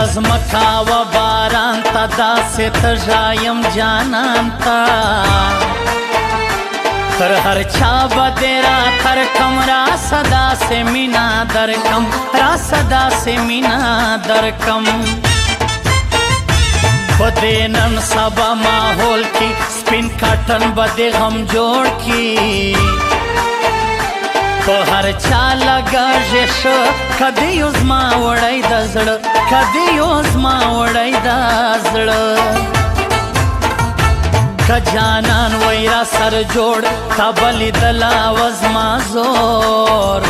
دزمکا و باران تا داسې تژایم جانان تا تر هر چا به دې را ترکم راسه داسې مینا درکم راسه داسې مینا درکم په دې نن سبا ماحول کې سپین کاټن به دې غم جوړ کی په هر چا لګاږې ښه کدی یو زما وړی د زړه کدی یو زما وړی د زړه که جانان وی را سر جوړ تا به لیدلا و زما زور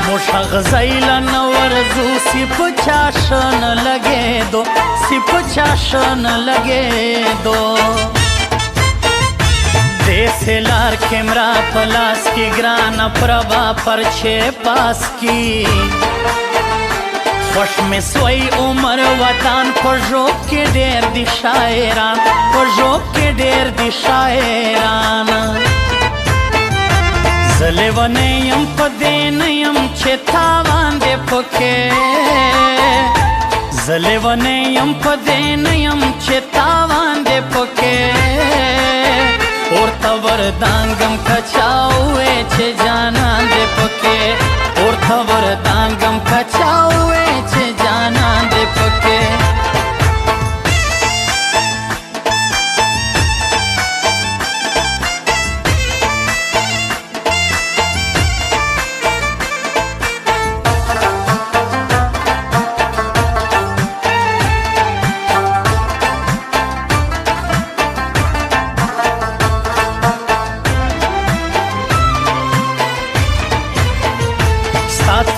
موږ هغه ځای له نه ورځو سی په چا ښه نه لګېدو سی په چا ښه نه لګېدو دیسے لار کیمرا پلاس کی گرانا پربا پرچے پاس کی خوش میں سوئی عمر وطن پژوب کے ډیر دی شاعران پژوب کے ډیر دی شاعران زلیوانی یم پدین یم چه تاوان دے پکے زلیوانی یم پدین یم چه تاوان دے پکے اور تور دانگم کچاوے چه جانان دے پکے اور تور دانگم کچاوے چه جانان دے پکے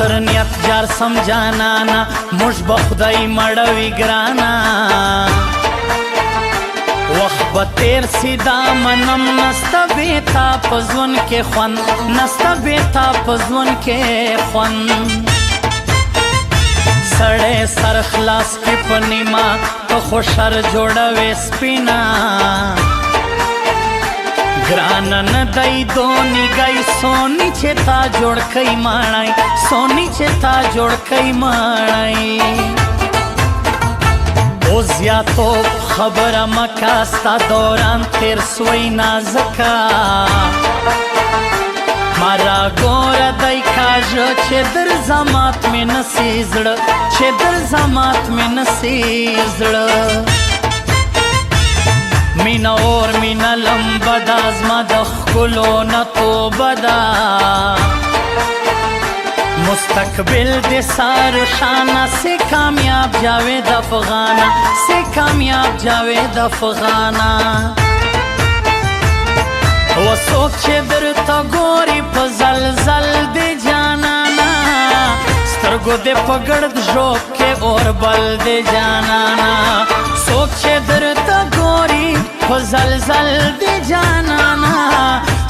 تر نیت جار سمجھانانا مش بخدای مړوي ګرانا وخت به تیر سیدا منم نسته بیتا پزون کې خوان نسته بیتا پزون کې خوان سړی سر خلاص کې پنیما په خوشر جوړوي سپینا گرانا ندائی دونی گئی سونی چه تا جوڑ کئی مانائی سونی چه تا جوڑ کئی مانائی او زیادو خبر مکاستا دوران تیر سوئی نازکا مارا گور دائی کاجو چه در زمات میں نسیزڑ چه در زمات میں نسیزڑ مینا اور مینا لمبا دا ازما دخلو نتو بدا مستقبل دے سار شانہ سے کامیاب جاوید افغانا سے کامیاب جاوید افغانا و سوک چه در تا گوری پا زلزل دے جانانا سترگو دے پگڑد جوب کے اور بل دے جانانا سوک چه در تا گوری پا زلزل دے جانانا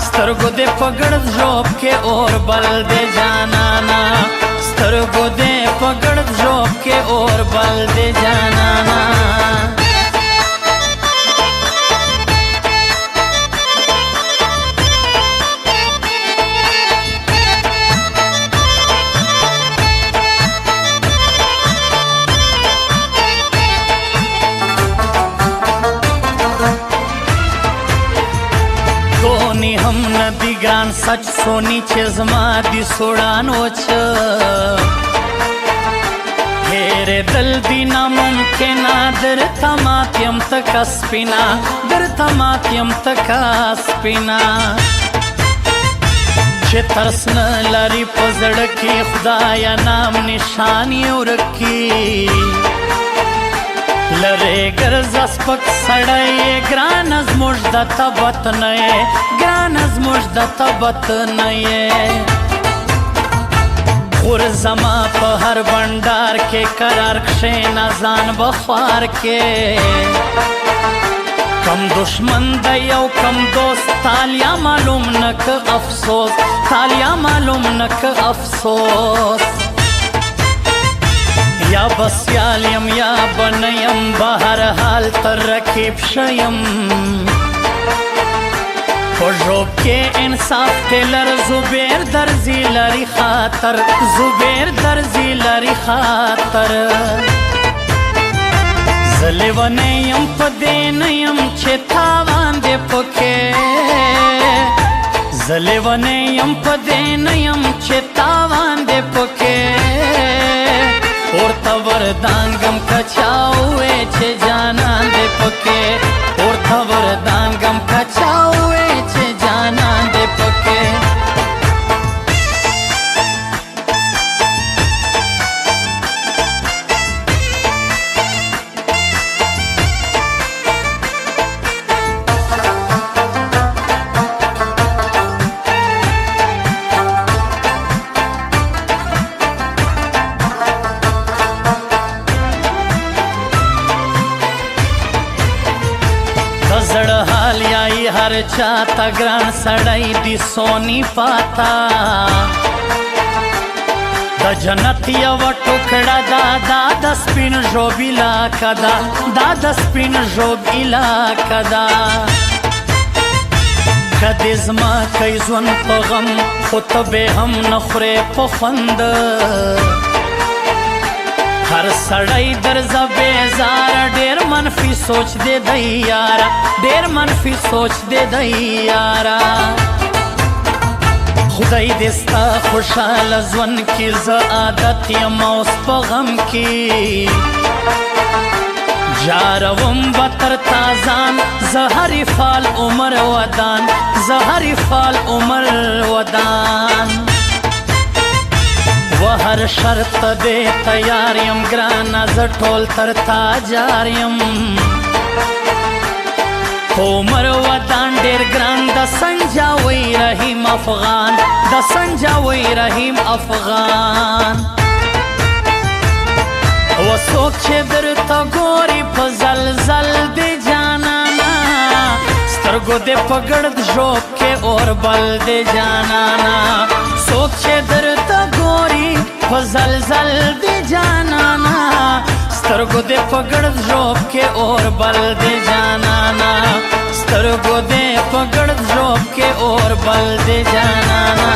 سترگو دے پگڑد جوب کے اور بل دے جانانا سترگو دے پگڑد جوب کے اور بل دے جانانا دونی هم ندی گران سچ سونی چه زما دی سوڑان وچ هیر دل دی ناممکنا در تماتیم تکا سپینا در تماتیم تکا سپینا چه ترس نلاری پزڑکی خدایا نام نشانی ورکی لره گرز اسپک سړی ګران از موږ د تبت نه ګران از موږ د تبت نه خور زما په هر بندار کې قرار کښېنه ځان بخوار کې کم دشمن دی او کم دوست تالیا معلوم نه که افسوس تالیا معلوم نه که افسوس یا بسیال یم یا بنیم بهر حال تر رکیب شیم خوشو که انصاف ټیلر زبیر درزی لري خاطر زبیر درزی لري خاطر زلیونه یم په دې نه یم چې تاوان دې پکې زلیونه یم په دې نه یم چې تاوان دې پکې ورته وردانګم کچاوې چې جانان دې پکې ورته وردانګم کچاوې چې جانان دې پکې زړه حال یای هر چا تا ګران سړی دی سونی پاتا د جنت یو ټوکړه دا د سپین ژوب علاقه دا د سپین ژوب علاقه دا کدی زما کوي ژوند په غم خو ته به هم نه خورې په خوند هر سړی درځه بیزاره ډېر منفي سوچ دې دی یاره ډېر منفي سوچ دې دی یاره خدای دې ستا خوشحاله ژوند کې زه عادت یم اوس په غم کې جاروم به تر تا ځان زه هر فال عمر ودان زه هر فال عمر ودان و هر شرط دې تیار یم ګرانه زه ټول تر تا جار یم عمر ودان ډېر ګران د سنجاوی رحیم افغان د سنجاوی رحیم افغان و څوک چې درته ګوري په زلزل دې جانانا سترګو دې په ګړد ژوب کې اور بل دې جانانا څوک چې درته ګوري په زلزل دې جانانا سترګو دې په ګړد ژوب کې اور بل دې جانانا سترګو دې په ګړد ژوب کې اور بل دې جانانا